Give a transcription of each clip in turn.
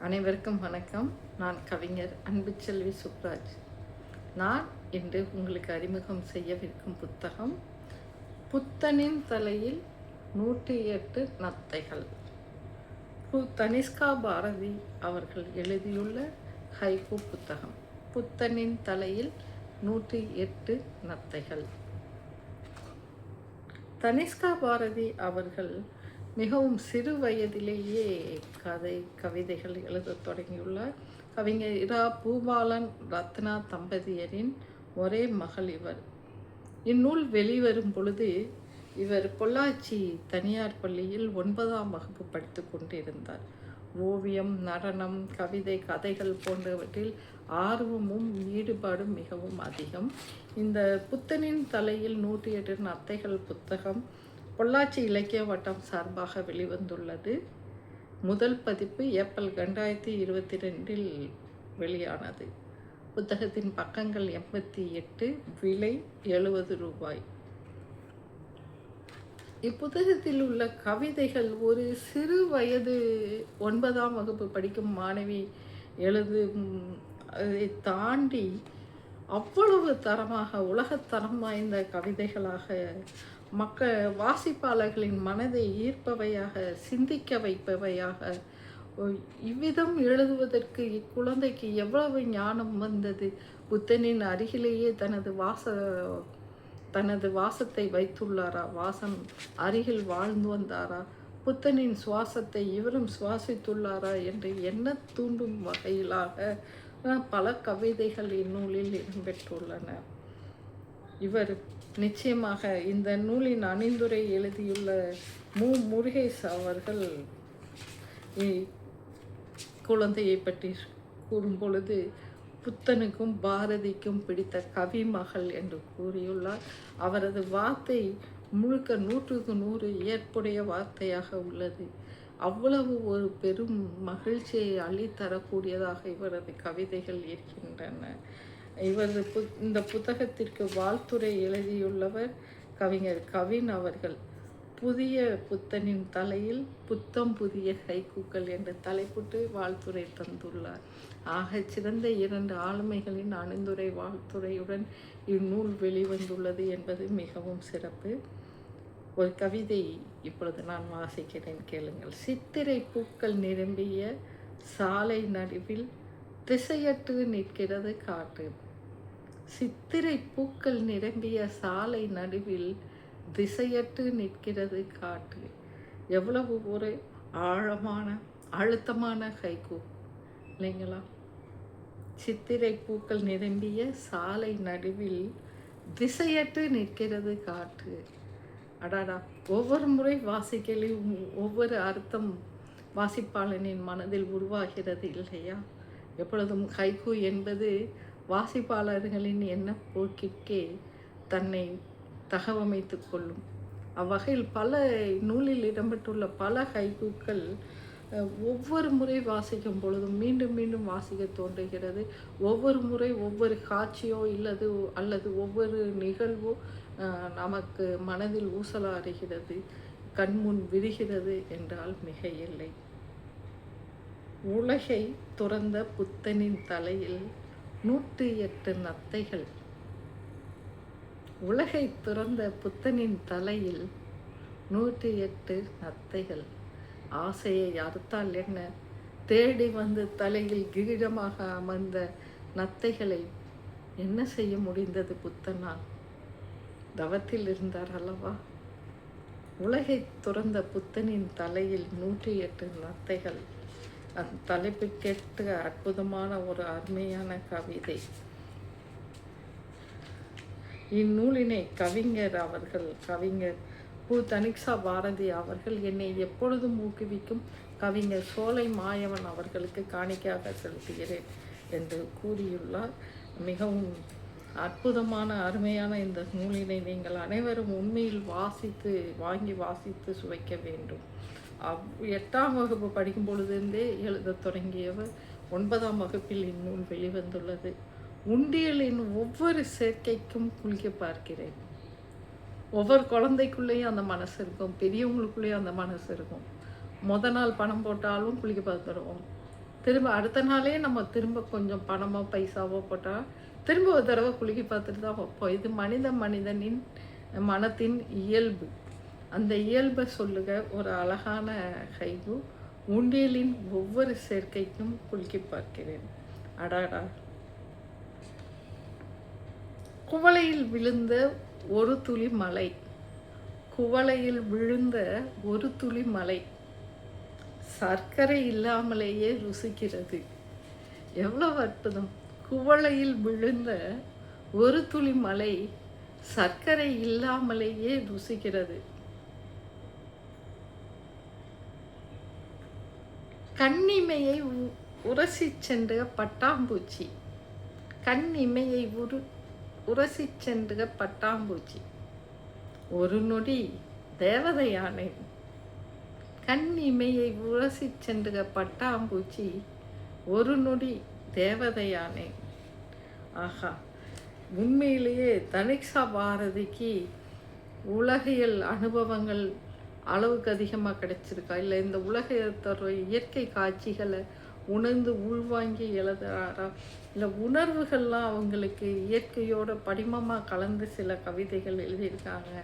அனைவருக்கும் வணக்கம். நான் கவிஞர் அன்புச்செல்வி சுப்ராஜ். நான் இன்று உங்களுக்கு அறிமுகம் செய்யவிருக்கும் புத்தகம் புத்தனின் தலையில் 108 நத்தைகள். தனிஷ்கா பாரதி அவர்கள் எழுதியுள்ள ஹைக்கூ புத்தகம் புத்தனின் தலையில் 108 நத்தைகள். தனிஷ்கா பாரதி அவர்கள் மிகவும் சிறு வயதிலேயே கவிதைகள் எழுதத் தொடங்கியுள்ளார். கவிஞர் இரா. பூபாலன் ரத்னா தம்பதியரின் ஒரே மகள் இவர். இந்நூல் வெளிவரும் பொழுது இவர் பொள்ளாச்சி தனியார் பள்ளியில் 9ஆம் வகுப்பு படித்து கொண்டிருந்தார். ஓவியம், நடனம், கவிதை, கதைகள் போன்றவற்றில் ஆர்வமும் ஈடுபாடும் மிகவும் அதிகம். இந்த புத்தனின் தலையில் 108 நத்தைகள் புத்தகம் பொள்ளாச்சி இலக்கிய வட்டம் சார்பாக வெளிவந்துள்ளது. முதல் பதிப்பு ஏப்ரல் 2022 வெளியானது. புத்தகத்தின் பக்கங்கள் 88, விலை 70 ரூபாய். இப்புத்தகத்தில் உள்ள கவிதைகள் ஒரு சிறு வயது 9ஆம் வகுப்பு படிக்கும் மாணவி அதை தாண்டி அவ்வளவு தரமாக, உலகத்தரம் வாய்ந்த கவிதைகளாக வாசிப்பாளர்களின் மனதை ஈர்ப்பவையாக, சிந்திக்க வைப்பவையாக. இவ்விதம் எழுதுவதற்கு இக்குழந்தைக்கு எவ்வளவு ஞானம் வந்தது! புத்தனின் அருகிலேயே தனது வாசத்தை வைத்துள்ளாரா? வாசம் அருகில் வாழ்ந்து வந்தாரா? புத்தனின் சுவாசத்தை இவரும் சுவாசித்துள்ளாரா என்று எண்ண தூண்டும் வகையிலாக பல கவிதைகள் இந்நூலில் இடம்பெற்றுள்ளன. இவர் நிச்சயமாக இந்த நூலின் அணிந்துரை எழுதியுள்ள முருகேஷ் அவர்கள் குழந்தையை பற்றி கூறும் பொழுது புத்தனுக்கும் பாரதிக்கும் பிடித்த கவி மகள் என்று கூறியுள்ளார். அவரது வார்த்தை முழுக்க 100க்கு 100 ஏற்புடைய வார்த்தையாக உள்ளது. அவ்வளவு ஒரு பெரும் மகிழ்ச்சியை அள்ளித்தரக்கூடியதாக இவரது கவிதைகள் இருக்கின்றன. இந்த புத்தகத்திற்கு வாழ்த்துரை எழுதியுள்ளவர் கவிஞர் கவின் அவர்கள். புதிய புத்தனின் தலையில் புத்தம் புதிய ஹைக்கூக்கள் என்று தலைப்பிட்டு வாழ்த்துரை தந்துள்ளார். சிறந்த 2 ஆளுமைகளின் அணிந்துரை வாழ்த்துரையுடன் இந்நூல் வெளிவந்துள்ளது என்பது மிகவும் சிறப்பு. ஒரு கவிதை இப்பொழுது நான் வாசிக்கிறேன், கேளுங்கள். சித்திரை பூக்கள் நிரம்பிய சாலை நடுவில் திசையற்று நிற்கிறது காற்று. சித்திரை பூக்கள் நிரம்பிய சாலை நடுவில் திசையற்று நிற்கிறது காற்று. எவ்வளவு ஒரு ஆழமான அழுத்தமான ஹைக்கூ இல்லைங்களா? சித்திரை பூக்கள் நிரம்பிய சாலை நடுவில் திசையற்று நிற்கிறது காற்று. அடாடா! ஒவ்வொரு முறை வாசிக்கலையும் ஒவ்வொரு அர்த்தம் வாசிப்பாளனின் மனதில் உருவாகிறது இல்லையா? எப்பொழுதும் ஹைக்கூ என்பது வாசிப்பாளர்களின் எண்ணப்போக்கிற்கே தன்னை தகவமைத்து கொள்ளும். அவ்வகையில் பல நூலில் இடம்பெற்றுள்ள பல ஹைக்கூக்கள் ஒவ்வொரு முறை வாசிக்கும் பொழுதும் மீண்டும் மீண்டும் வாசிக்க தோன்றுகிறது. ஒவ்வொரு முறை ஒவ்வொரு காட்சியோ அல்லது ஒவ்வொரு நிகழ்வோ நமக்கு மனதில் ஊசலாடுகிறது, கண்முன் விரிகிறது என்றால் மிக இல்லை. உலகை துறந்த புத்தனின் தலையில் 108 நத்தைகள். உலகை துறந்த புத்தனின் தலையில் 108 நத்தைகள். ஆசையை அறுத்தால் என்ன? தேடி வந்து தலையில் கிரீடமாக அமர்ந்த நத்தைகளை என்ன செய்ய முடிந்தது புத்தனால்? தவத்தில் இருந்தார் அல்லவா? உலகை துறந்த புத்தனின் தலையில் 108 நத்தைகள். அந்த தலைப்புக்கேற்ற அற்புதமான ஒரு அருமையான கவிதை. இந்நூலினை கவிஞர் தனிஷ்கா பாரதி அவர்கள் என்னை எப்பொழுதும் ஊக்குவிக்கும் கவிஞர் சோலை மாயவன் அவர்களுக்கு காணிக்கையாக செலுத்துகிறேன் என்று கூறியுள்ளார். மிகவும் அற்புதமான அருமையான இந்த நூலினை நீங்கள் அனைவரும் உண்மையில் வாங்கி வாசித்து சுவைக்க வேண்டும். 8ஆம் வகுப்பு படிக்கும் பொழுதிருந்தே எழுதத் தொடங்கியவர் 9ஆம் வகுப்பில் இந்நூல் வெளிவந்துள்ளது. உண்டியலின் ஒவ்வொரு சேர்க்கைக்கும் குளிக்க பார்க்கிறேன். ஒவ்வொரு குழந்தைக்குள்ளேயும் அந்த மனசு இருக்கும், பெரியவங்களுக்குள்ளேயும் அந்த மனசு இருக்கும். நாள் பணம் போட்டாலும் குளிக்க பார்த்துருவோம். திரும்ப அடுத்த நாளே நம்ம திரும்ப கொஞ்சம் பணமோ பைசாவோ போட்டால் திரும்ப ஒரு தடவை குலுக்கி பார்த்துட்டு தான் வைப்போம். இது மனிதனின் மனத்தின் இயல்பு. அந்த இயல்பை சொல்லுக ஒரு அழகான ஹைகு. உண்டியலின் ஒவ்வொரு சேர்க்கைக்கும் குலுக்கி பார்க்கிறேன். அடாடா! குவளையில் விழுந்த ஒரு துளி மழை. குவளையில் விழுந்த ஒரு துளி மழை சர்க்கரை இல்லாமலேயே ருசிக்கிறது. எவ்வளவு அற்புதம்! குவளையில் விழுந்த ஒரு துளி மழை சர்க்கரை இல்லாமலேயே ருசிக்கிறது. கண்ணிமையை உரசி சென்ற பட்டாம்பூச்சி. கண்ணிமையை உரசி சென்ற பட்டாம்பூச்சி ஒரு நொடி தேவதையானேன். கண்ணிமையை உரசி சென்ற பட்டாம்பூச்சி ஒரு நொடி தேவதையானேன். ஆஹா! உண்மையிலேயே தனிக்ஷா பாரதிக்கு உலகியல் அனுபவங்கள் அளவுக்கு அதிகமாக கிடைச்சிருக்கா, இல்லை இந்த உலகத்தோட இயற்கை காட்சிகளை உணர்ந்து உள்வாங்கி எழுதுறாரா, இல்லை உணர்வுகள்லாம் அவங்களுக்கு இயற்கையோட படிமமாக கலந்து சில கவிதைகள் எழுதியிருக்காங்க.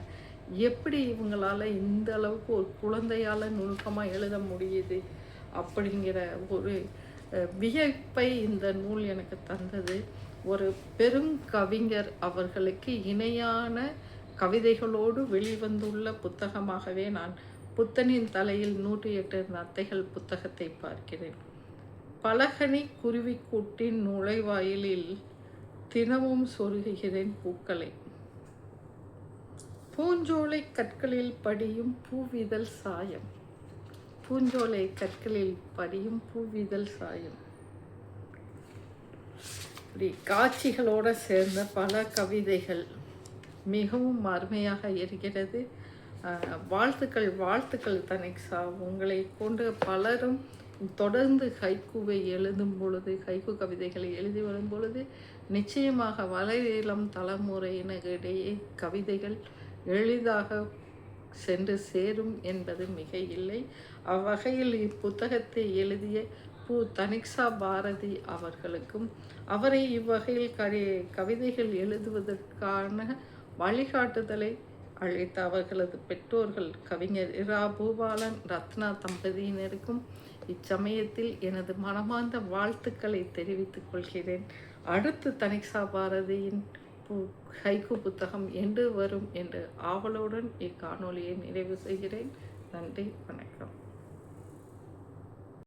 எப்படி இவங்களால் இந்த அளவுக்கு ஒரு குழந்தையால் நுணுக்கமாக எழுத முடியுது அப்படிங்கிற ஒரு வியப்பை இந்த நூல் எனக்கு தந்தது. ஒரு பெரும் கவிஞர் அவர்களுக்கு இணையான கவிதைகளோடு வெளிவந்துள்ள புத்தகமாகவே நான் புத்தனின் தலையில் 108 நத்தைகள் புத்தகத்தை பார்க்கிறேன். பலகனி குருவிக்கூட்டின் நுழைவாயிலில் தினமும் சொருகுகிறேன் பூக்களை. பூஞ்சோலை கற்களில் படியும் பூவிதழ் சாயம். பூஞ்சோலை கற்களில் படியும் பூவிதழ் சாயம். இப்படி காட்சிகளோடு சேர்ந்த பல கவிதைகள் மிகவும் அருமையாக இருக்கிறது. வாழ்த்துக்கள் வாழ்த்துக்கள் தனிக்ஷா. உங்களை கொண்டு பலரும் தொடர்ந்து ஹைக்கூவை எழுதும் பொழுது, ஹைக்கூ கவிதைகளை எழுதி வரும் பொழுது நிச்சயமாக வளரிளம் தலைமுறையினரிடையே கவிதைகள் எளிதாக சென்று சேரும் என்பது மிக இல்லை. அவ்வகையில் இப்புத்தகத்தை எழுதிய தனிக்ஷா பாரதி அவர்களுக்கும் அவரை இவ்வகையில் கவிதைகள் எழுதுவதற்கான வழிகாட்டுதலை அளித்த அவர்களது பெற்றோர்கள் கவிஞர் இரா பூபாலன் ரத்னா தம்பதியினருக்கும் இச்சமயத்தில் எனது மனமார்ந்த வாழ்த்துக்களை தெரிவித்துக் கொள்கிறேன். அடுத்து தனிக்ஷா பாரதியின் ஹைக்கூ புத்தகம் என்று வரும் என்று ஆவலுடன் இக்காணொலியை நிறைவு செய்கிறேன். நன்றி, வணக்கம்.